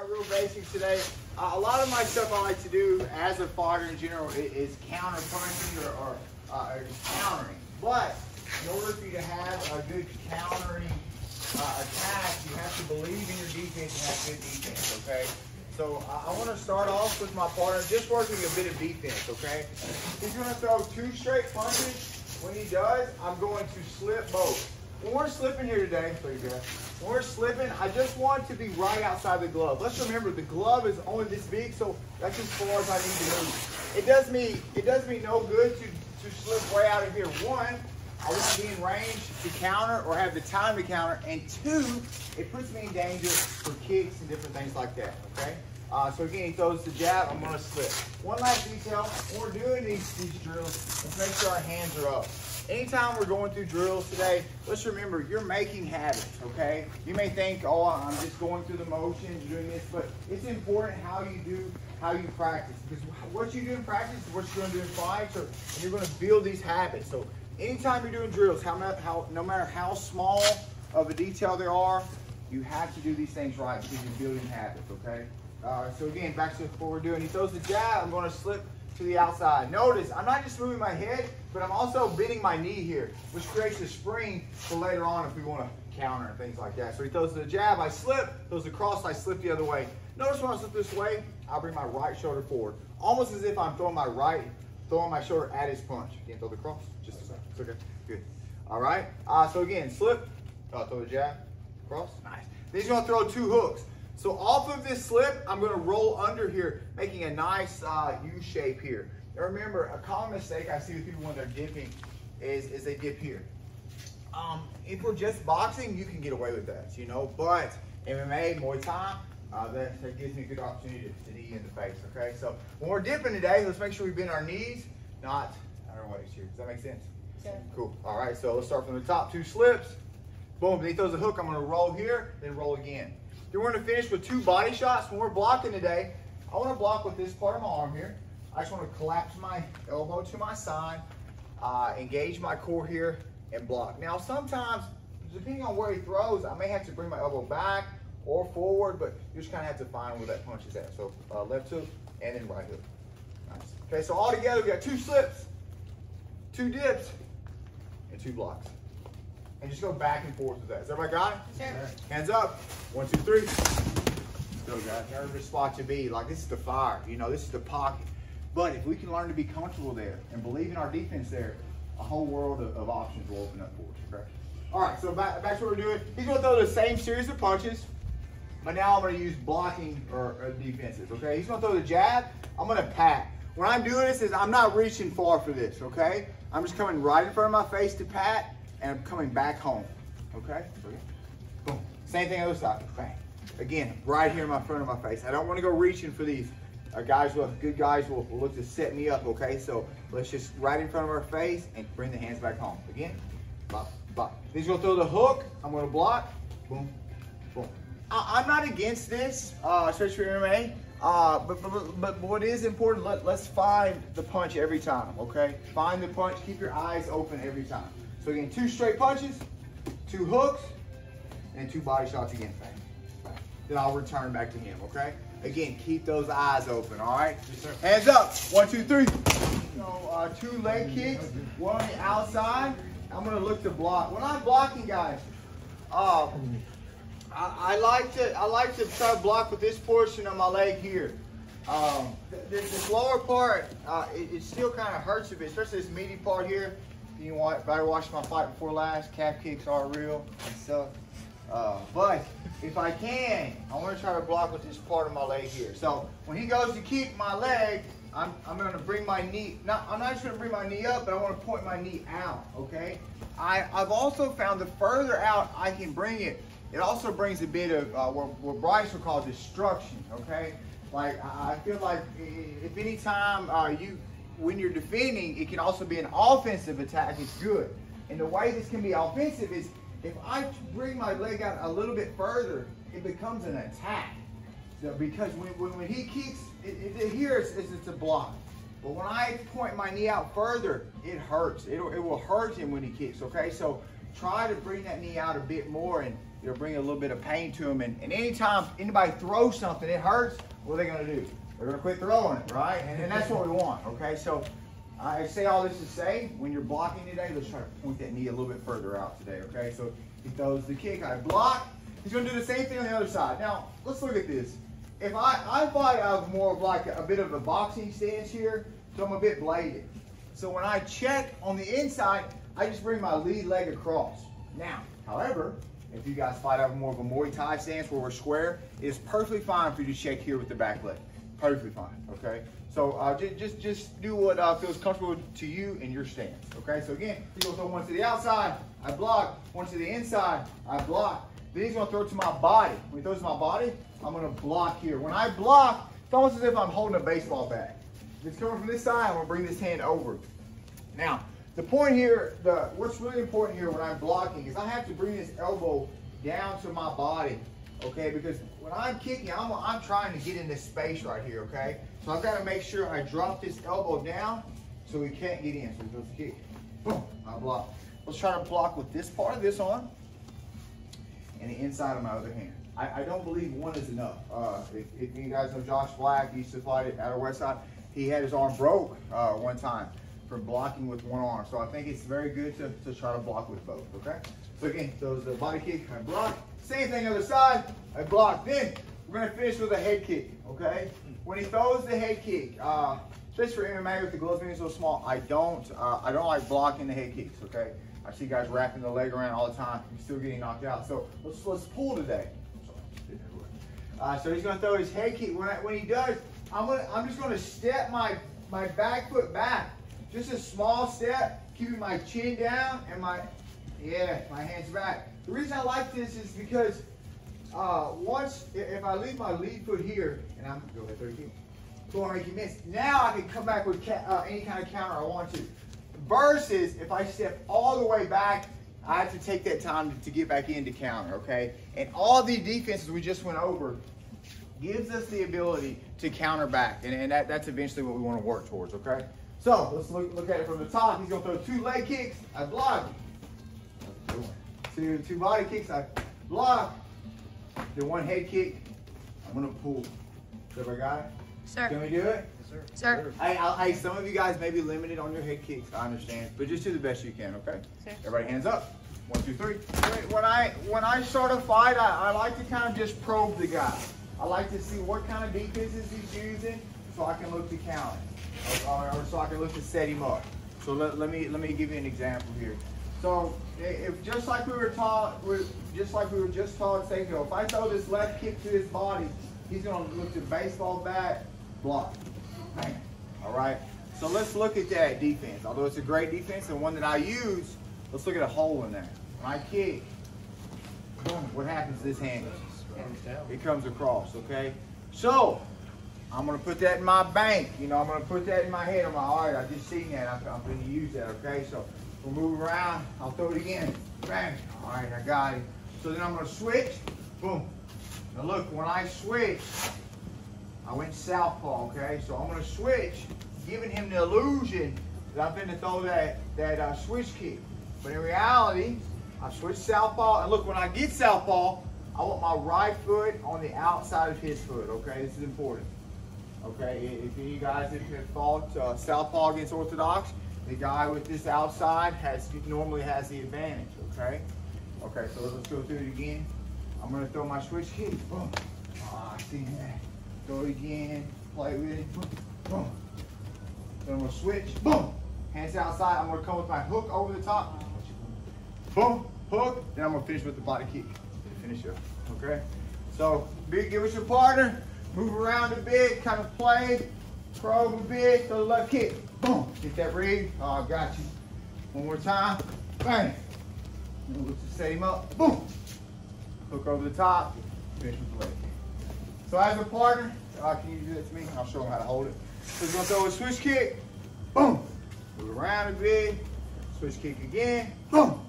All right, real basics today. A lot of my stuff I like to do as a fighter in general is counter punching or countering. But in order for you to have a good countering attack, you have to believe in your defense and have good defense, okay? So I want to start off with my partner just working a bit of defense, okay? He's going to throw 2 straight punches. When he does, I'm going to slip both. When we're slipping here today, when we're slipping, I just want to be right outside the glove. Let's remember the glove is only this big, so that's as far as I need to move. It does me no good to slip way out of here. 1, I want to be in range to counter or have the time to counter, and 2, it puts me in danger for kicks and different things like that, okay? So again, he throws the jab, I'm going to slip. One last detail, when we're doing these drills, let's make sure our hands are up. Anytime we're going through drills today, let's remember, you're making habits, okay? You may think, oh, I'm just going through the motions, doing this, but it's important how you practice. Because what you do in practice is what you're going to do in fights, and you're going to build these habits. So anytime you're doing drills, no matter how small of a detail there are, you have to do these things right because you're building habits, okay? So again, back to what we're doing. He throws the jab, I'm going to slip to the outside. Notice, I'm not just moving my head, but I'm also bending my knee here, which creates a spring for later on if we want to counter and things like that. So he throws the jab, I slip, throws the cross, I slip the other way. Notice when I slip this way, I bring my right shoulder forward, almost as if I'm throwing my shoulder at his punch. Again, throw the cross, just a second. It's okay, good. All right, so again, slip, throw the jab, cross, nice. Then he's gonna throw 2 hooks. So off of this slip, I'm going to roll under here, making a nice U shape here. Now remember, a common mistake I see with people when they're dipping is they dip here. If we're just boxing, you can get away with that, you know. But MMA, Muay Thai, that gives me a good opportunity to knee in the face, okay? So when we're dipping today, let's make sure we bend our knees, not our waist here. Does that make sense? Yeah. Cool. All right, so let's start from the top. 2 slips. Boom, then he throws a hook. I'm going to roll here, then roll again. Then we're going to finish with 2 body shots. When we're blocking today, I want to block with this part of my arm here. I just want to collapse my elbow to my side, engage my core here, and block. Now, sometimes, depending on where he throws, I may have to bring my elbow back or forward, but you just kind of have to find where that punch is at. So left hook and then right hook. Nice. Okay, so all together, we got 2 slips, 2 dips, and 2 blocks. And just go back and forth with that. Has everybody got it? Sure. Hands up. 1, 2, 3. Let's go, guys. Nervous spot to be. Like, this is the fire. You know, this is the pocket. But if we can learn to be comfortable there and believe in our defense there, a whole world of options will open up for us, okay? All right, so back to what we're doing. He's going to throw the same series of punches, but now I'm going to use blocking or defenses, okay? He's going to throw the jab. I'm going to pat. When I'm doing this, I'm not reaching far for this, okay? I'm just coming right in front of my face to pat, and I'm coming back home, okay? Boom. Same thing other side, bang. Again, right here in my front of my face. I don't want to go reaching for these. Good guys will look to set me up, okay? So let's just right in front of our face and bring the hands back home. Again, bop, bop. Then he's gonna throw the hook. I'm gonna block, boom, boom. I'm not against this, especially for MMA, but what is important, let's find the punch every time, okay? Find the punch, keep your eyes open every time. So again, 2 straight punches, 2 hooks, and 2 body shots again. Bang, bang. Then I'll return back to him, okay? Again, keep those eyes open, all right? Yes, sir. Hands up. 1, 2, 3. So 2 leg kicks, 1 on the outside. I'm going to look to block. When I'm blocking, guys, I like to try to block with this portion of my leg here. This lower part, it still kind of hurts a bit, especially this meaty part here. You know what? If I watched my fight before last, calf kicks are real and stuff. But if I can, I want to try to block with this part of my leg here. So when he goes to kick my leg, I'm going to bring my knee. I'm not just going to bring my knee up, but I want to point my knee out. Okay. I've also found the further out I can bring it, it also brings a bit of what Bryce would call destruction. Okay. Like I feel like if any time when you're defending, it can also be an offensive attack. It's good. And the way this can be offensive is if I bring my leg out a little bit further, it becomes an attack. So because when he kicks, here it's a block. But when I point my knee out further, it hurts. It will hurt him when he kicks, okay? So try to bring that knee out a bit more, and it'll bring a little bit of pain to them. And anytime anybody throws something, it hurts, what are they gonna do? They're gonna quit throwing it, right? And that's what we want, okay? So I say all this to say, when you're blocking today, let's try to point that knee a little bit further out today, okay? So he throws the kick, I block. He's gonna do the same thing on the other side. Now, let's look at this. If I fight out of more of like a bit of a boxing stance here, so I'm a bit bladed. So when I check on the inside, I just bring my lead leg across. Now, however, if you guys fight out of more of a Muay Thai stance where we're square, it's perfectly fine for you to check here with the back leg. Perfectly fine, okay? So just do what feels comfortable to you in your stance, okay? So again, he's gonna throw one to the outside, I block. One to the inside, I block. Then he's gonna throw it to my body. When he throws to my body, I'm gonna block here. When I block, it's almost as if I'm holding a baseball bat. If it's coming from this side, I'm gonna bring this hand over. Now, the point here, what's really important here when I'm blocking is I have to bring this elbow down to my body, okay? Because when I'm kicking, I'm trying to get in this space right here, okay? So I've got to make sure I drop this elbow down so he can't get in. So he goes to kick, boom, I block. Let's try to block with this part of this arm and the inside of my other hand. I don't believe one is enough. If you guys know Josh Black, he used to fight it out of Westside. He had his arm broke one time from blocking with one arm. So I think it's very good to try to block with both, okay? So again, so the body kick, I block. Same thing other side, I block. Then we're gonna finish with a head kick, okay? When he throws the head kick, especially for MMA with the gloves being so small, I don't like blocking the head kicks, okay? I see guys wrapping the leg around all the time, and still getting knocked out. So let's pull today. So he's gonna throw his head kick. When he does, I'm just gonna step my back foot back. Just a small step, keeping my chin down and my hands back. The reason I like this is because if I leave my lead foot here, and I'm go ahead, 30 feet, go and make you miss. Now I can come back with any kind of counter I want to. Versus if I step all the way back, I have to take that time to get back in to counter, okay? And all the defenses we just went over gives us the ability to counter back, and that's eventually what we want to work towards, okay? So let's look at it from the top. He's gonna throw 2 leg kicks, I block. 2 body kicks, I block. Then 1 head kick, I'm gonna pull. Everybody got it? Sir. Can we do it? Sir. Hey, some of you guys may be limited on your head kicks, I understand, but just do the best you can, okay? Sir. Everybody hands up. 1, 2, 3. When I start a fight, I like to kind of just probe the guy. I like to see what kind of defenses he's using so I can look to counter. Or so I can look to set him up. So let me give you an example here. So if just like we were just taught, say, if I throw this left kick to his body, he's gonna look to baseball bat, block. Bang. All right. So let's look at that defense. Although it's a great defense and one that I use, let's look at a hole in there. When I kick, boom, what happens to this hand? It comes across, okay? So I'm gonna put that in my bank. I'm gonna put that in my head. I'm like, all right, I just seen that. I'm gonna use that, okay? So we'll move around. I'll throw it again. Bang. All right, I got it. So then I'm gonna switch. Boom. Now look, when I switch, I went southpaw, okay? So I'm gonna switch, giving him the illusion that I'm gonna throw that switch kick. But in reality, I switched southpaw, and look, when I get southpaw, I want my right foot on the outside of his foot, okay? This is important, okay? If you guys have fought southpaw against orthodox, the guy with this outside normally has the advantage, okay? Okay, so let's go through it again. I'm gonna throw my switch kick, boom. Oh, I see that. Throw it again, play with it, boom, boom. Then I'm gonna switch, boom. Hands outside, I'm gonna come with my hook over the top. Boom, hook, then I'm gonna finish with the body kick. Finish up, okay? So, get with your partner, move around a bit, kind of play, probe a bit, throw the left kick, boom. Get that read, oh, I got you. One more time, bang. And let's just set him up, boom. Hook over the top, finish with the leg kick. So as a partner, can you do that to me? I'll show him how to hold it. So he's gonna throw a switch kick, boom. Move around a bit, switch kick again, boom.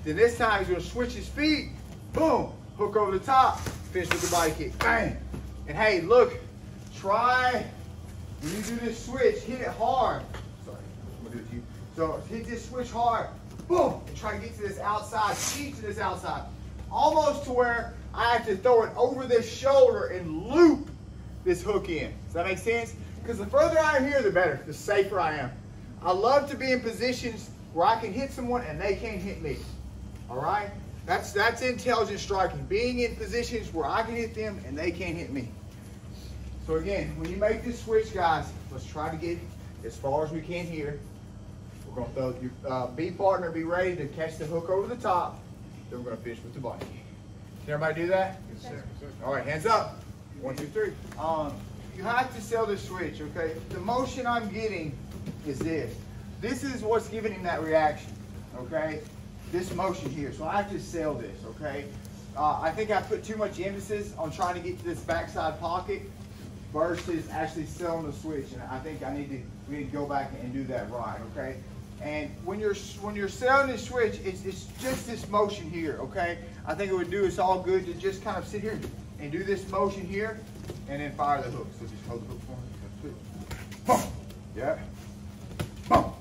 Then this time he's gonna switch his feet, boom, hook over the top, finish with the body kick, bang. And hey, look, try, when you do this switch, hit it hard. Sorry, I'm gonna do it to you. So hit this switch hard, boom, and try to get to this outside, keep to this outside. Almost to where I have to throw it over this shoulder and loop this hook in. Does that make sense? Because the further I am here, the better, the safer I am. I love to be in positions where I can hit someone and they can't hit me. All right? That's intelligent striking. Being in positions where I can hit them and they can't hit me. So again, when you make this switch, guys, let's try to get as far as we can here. We're going to throw your B partner, be ready to catch the hook over the top. Then we're going to finish with the body. Can everybody do that? Yes, sir. All right, hands up. 1, 2, 3. You have to sell this switch, okay? The motion I'm getting is this. This is what's giving him that reaction, okay? This motion here. So I have to sell this, okay? I think I put too much emphasis on trying to get to this backside pocket versus actually selling the switch. And I think we need to go back and do that right, okay? And when you're selling this switch, it's just this motion here, okay? I think it would do us all good to just kind of sit here and do this motion here and then fire the hook. So just hold the hook for me. Boom. Yeah. Boom.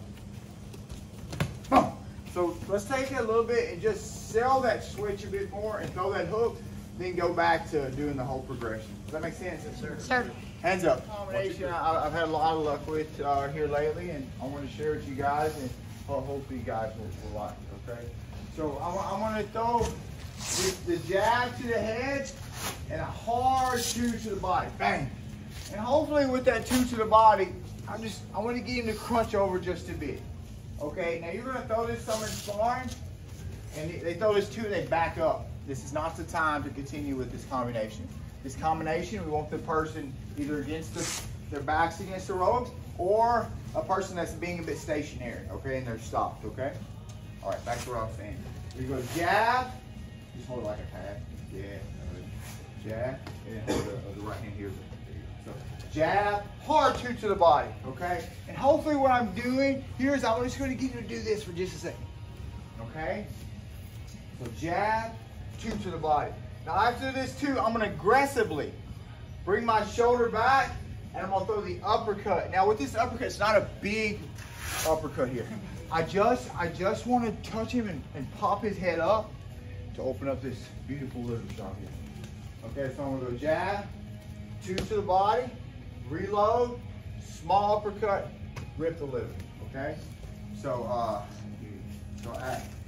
Boom. So let's take it a little bit and just sell that switch a bit more and throw that hook, then go back to doing the whole progression. Does that make sense? Yes, sir. Sir. Hands up. Combination I've had a lot of luck with here lately, and I want to share with you guys, and hopefully you guys will like it, okay? So I want to throw the jab to the head and a hard 2 to the body. Bang. And hopefully with that 2 to the body, I want to get him to crunch over just a bit. Okay, now you're going to throw this some in sparring, and they throw this 2 and they back up. This is not the time to continue with this combination. This combination, we want the person either against their backs against the ropes, or a person that's being a bit stationary, okay, and they're stopped, okay? All right, back to where I was saying. You go jab, just hold it like a pad. Yeah, jab, and then hold the right hand here. So jab, hard 2 to the body, okay? And hopefully what I'm doing here is I'm just going to get you to do this for just a second, okay? So jab, 2 to the body. Now after this 2, I'm going to aggressively bring my shoulder back, and I'm going to throw the uppercut. Now with this uppercut, it's not a big uppercut here. I just want to touch him and pop his head up to open up this beautiful liver shot here. Okay, so I'm going to go jab, 2 to the body, reload, small uppercut, rip the liver, okay? So,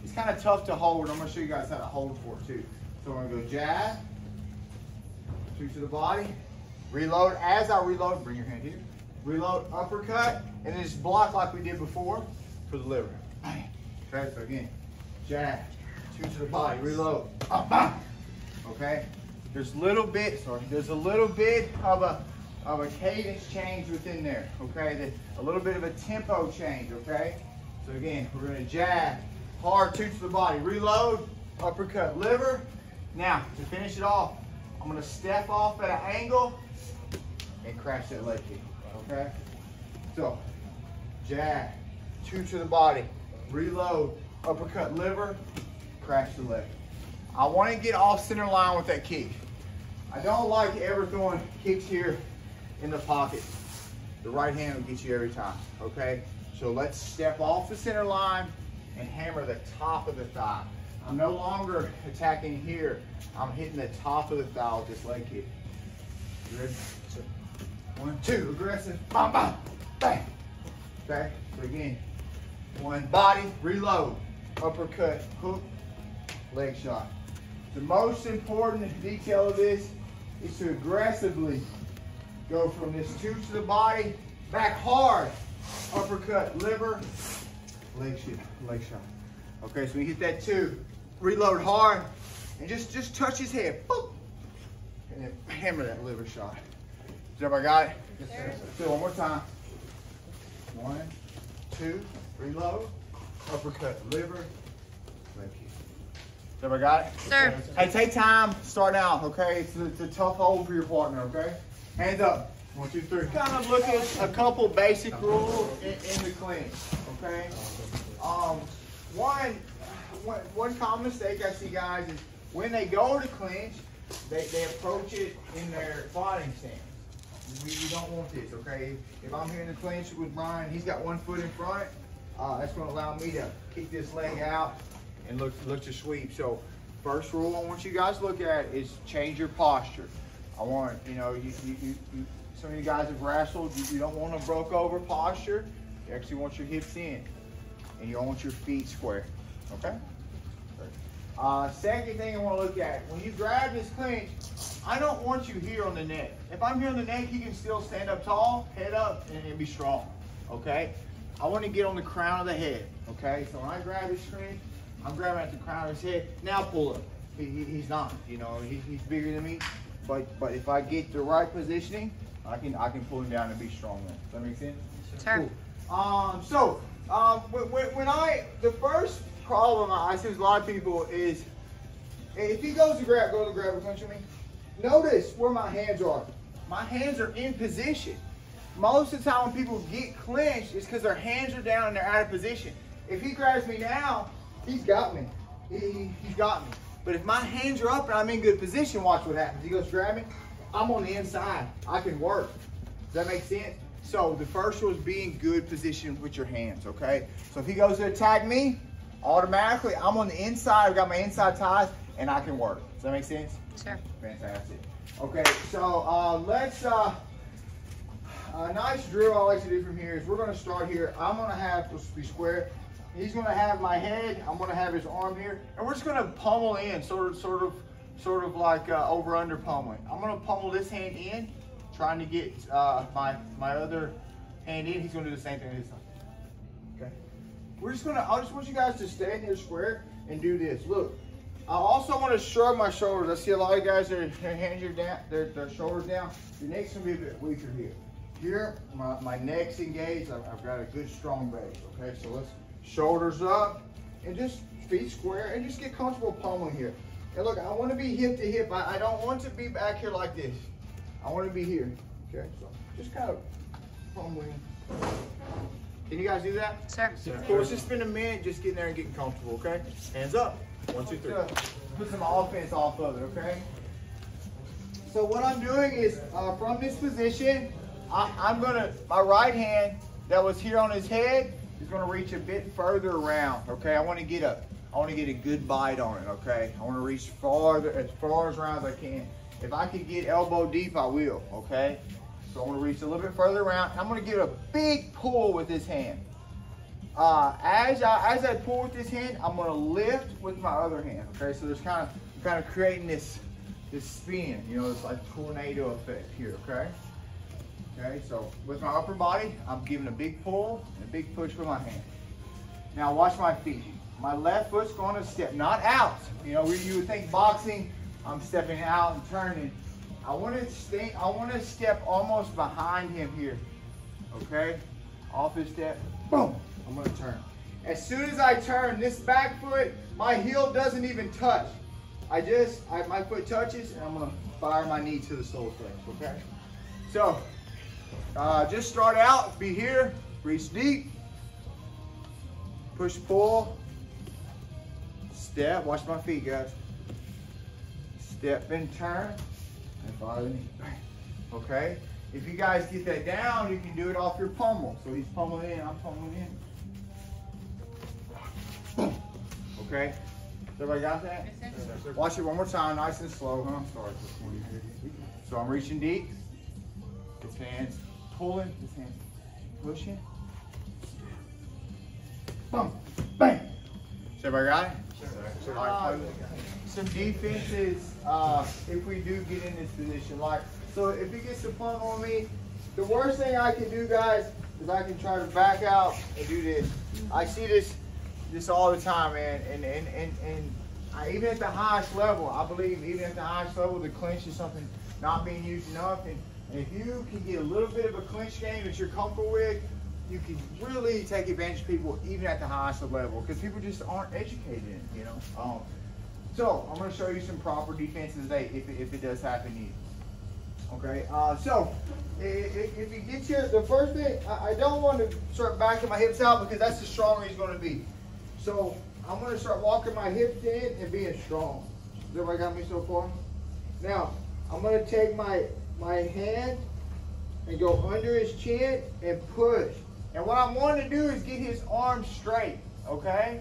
it's kind of tough to hold. I'm going to show you guys how to hold for it too. So I'm going to go jab, 2 to the body, reload. As I reload, bring your hand here, reload, uppercut, and then just block like we did before for the liver. Okay, so again, jab, 2 to the body, reload, okay? There's a little bit of a cadence change within there, okay? A little bit of a tempo change, okay? So again, we're gonna jab, hard 2 to the body, reload, uppercut, liver. Now, to finish it off, I'm gonna step off at an angle and crash that leg kick, okay? So, jab, 2 to the body, reload, uppercut, liver, crash the leg. I want to get off center line with that kick. I don't like ever throwing kicks here in the pocket. The right hand will get you every time, okay? So let's step off the center line and hammer the top of the thigh. I'm no longer attacking here. I'm hitting the top of the thigh with this leg kick. You ready? 1, 2, aggressive, bam, bam, bang. Okay, so again, 1, body, reload, uppercut, hook, leg shot. The most important detail of this is to aggressively go from this 2 to the body, back hard, uppercut, liver, leg shot. Okay, so we hit that 2, reload hard, and just touch his head, boop, and then hammer that liver shot. Does everybody got it? Yes, sir. Do it one more time. 1, 2, reload, uppercut, liver, leg kick. Everybody got it? Sir. Hey, take time starting out, okay? It's a tough hold for your partner, okay? Hands up. 1, 2, 3. Kind of look at a couple basic rules in the clinch, okay? One common mistake I see, guys, is when they go to clinch, they approach it in their fighting stance. We don't want this, okay? If I'm here in the clinch with Brian, he's got 1 foot in front, That's going to allow me to kick this leg out and look to sweep. So first rule I want you guys to look at is change your posture. I want, you know, some of you guys have wrestled. You don't want a broke over posture. You actually want your hips in, and you don't want your feet square. Okay. Second thing I want to look at, when you grab this clinch, I don't want you here on the neck. If I'm here on the neck, you can still stand up tall, head up, and be strong. Okay. I want to get on the crown of the head. Okay. So when I grab this clinch, I'm grabbing at the crown of his head. Now pull up. He's not. You know, he's bigger than me. But if I get the right positioning, I can pull him down and be strong. Does that make sense? Sure. Cool. The first problem I see with a lot of people is, if he goes to grab a clinch with me, notice where my hands are. My hands are in position. Most of the time when people get clinched, it's because their hands are down and they're out of position. If he grabs me now, he's got me. He's got me. But if my hands are up and I'm in good position, watch what happens. He goes to grab me, I'm on the inside. I can work. Does that make sense? So the first rule is be in good position with your hands, okay? So if he goes to attack me, automatically I'm on the inside, I've got my inside ties, and I can work. Does that make sense? Sure. Fantastic. Okay, so let's, a nice drill I like to do from here is we're gonna start here. I'm gonna have, let's be square. He's gonna have my head, I'm gonna have his arm here, and we're just gonna pummel in, sort of like over-under pummeling. I'm gonna pummel this hand in, trying to get my other hand in. He's gonna do the same thing this time. Okay. I just want you guys to stand here square and do this. Look, I also want to shrug my shoulders. I see a lot of guys, their hands are down, their shoulders down. Your neck's gonna be a bit weaker here. Here, my neck's engaged. I've got a good strong base. Okay, so let's shoulders up and just feet square and just get comfortable pummeling here. And look, I want to be hip to hip. I don't want to be back here like this. I want to be here. Okay, so just kind of pummeling. Can you guys do that? Sure. Cool. Let's just spend a minute just getting there and getting comfortable. Okay, hands up. 1, 2, 3. Put some offense off of it. Okay. So what I'm doing is from this position, my right hand that was here on his head is going to reach a bit further around. Okay, I want to get a good bite on it. Okay, I want to reach as far around as I can. If I could get elbow deep, I will. Okay, so I want to reach a little bit further around. I'm going to give a big pull with this hand. As I pull with this hand, I'm going to lift with my other hand. Okay, so there's kind of creating this spin. You know, it's like tornado effect here. Okay. Okay, so with my upper body, I'm giving a big pull and a big push with my hand. Now watch my feet. My left foot's going to step, not out. You know, you would think boxing, I'm stepping out and turning. I want to step almost behind him here. Okay, off his step, boom, I'm going to turn. As soon as I turn, this back foot, my heel doesn't even touch. My foot touches and I'm going to fire my knee to the solar flex, okay? So, just start out, be here, reach deep, push, pull, step, watch my feet guys, step and turn, and fire the knee, okay? If you guys get that down, you can do it off your pummel. So he's pummeling in, I'm pummeling in. Okay, so everybody got that? Watch it one more time, nice and slow, huh? Sorry. So I'm reaching deep, his hands pulling, his hands pushing. Boom, bang. So everybody got it? Sure. Some defenses, if we do get in this position, like, so if he gets the pummel on me, the worst thing I can do, guys, is I can try to back out and do this. I see this all the time, man, and even at the highest level, I believe even at the highest level, the clinch is something not being used enough, and if you can get a little bit of a clinch game that you're comfortable with, you can really take advantage of people even at the highest level, because people just aren't educated in it, you know. So I'm going to show you some proper defenses today if it does happen to you. Okay, so if you get here, the first thing, I don't want to start backing my hips out because that's the stronger he's going to be. So I'm going to start walking my hips in and being strong. Has everybody got me so far? Now, I'm going to take my hand and go under his chin and push. And what I'm wanting to do is get his arms straight, okay?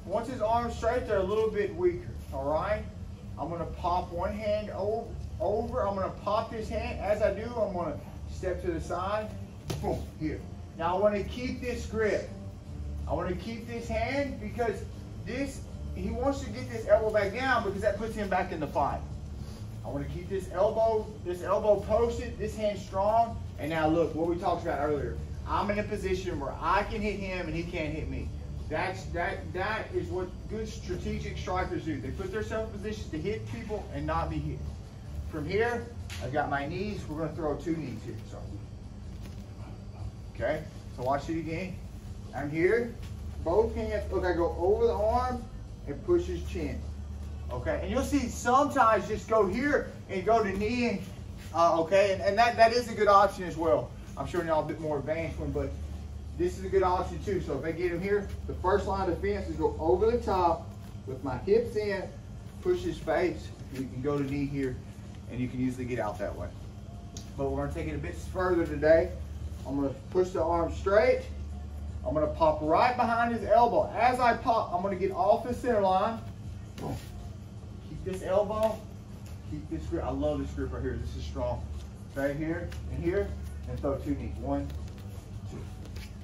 Once his arms straight, they're a little bit weaker, all right? I'm gonna pop one hand over. I'm gonna pop this hand. As I do, I'm gonna step to the side, boom, here. Now I wanna keep this grip. I wanna keep this hand because he wants to get this elbow back down because that puts him back in the fight. I wanna keep this elbow posted, this hand strong. And now look, what we talked about earlier. I'm in a position where I can hit him and he can't hit me. That is what good strategic strikers do. They put themselves in positions to hit people and not be hit. From here, I've got my knees. We're going to throw 2 knees here. So, okay, so watch it again. I'm here. Both hands, look, I go over the arm and push his chin. Okay, and you'll see sometimes just go here and go to knee, and, okay, and that is a good option as well. I'm showing y'all a bit more advanced one, but this is a good option too. So if I get him here, the first line of defense is go over the top with my hips in, push his face. You can go to knee here, and you can usually get out that way. But we're going to take it a bit further today. I'm going to push the arm straight. I'm going to pop right behind his elbow. As I pop, I'm going to get off the center line. Boom. Keep this elbow. Keep this grip. I love this grip right here. This is strong. Right here and here, and throw 2 knees. 1, 2.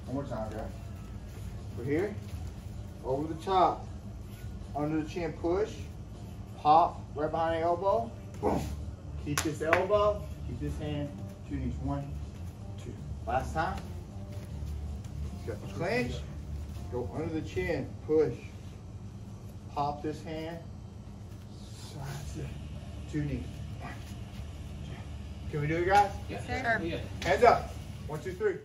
One more time, guys. We're here, over the top, under the chin push, pop right behind the elbow, boom. Keep this elbow, keep this hand, 2 knees, 1, 2. Last time. Clench, go under the chin, push, pop this hand, 2 knees. 1, 2. Can we do it, guys? Yes, sir. Hands up. 1, 2, 3.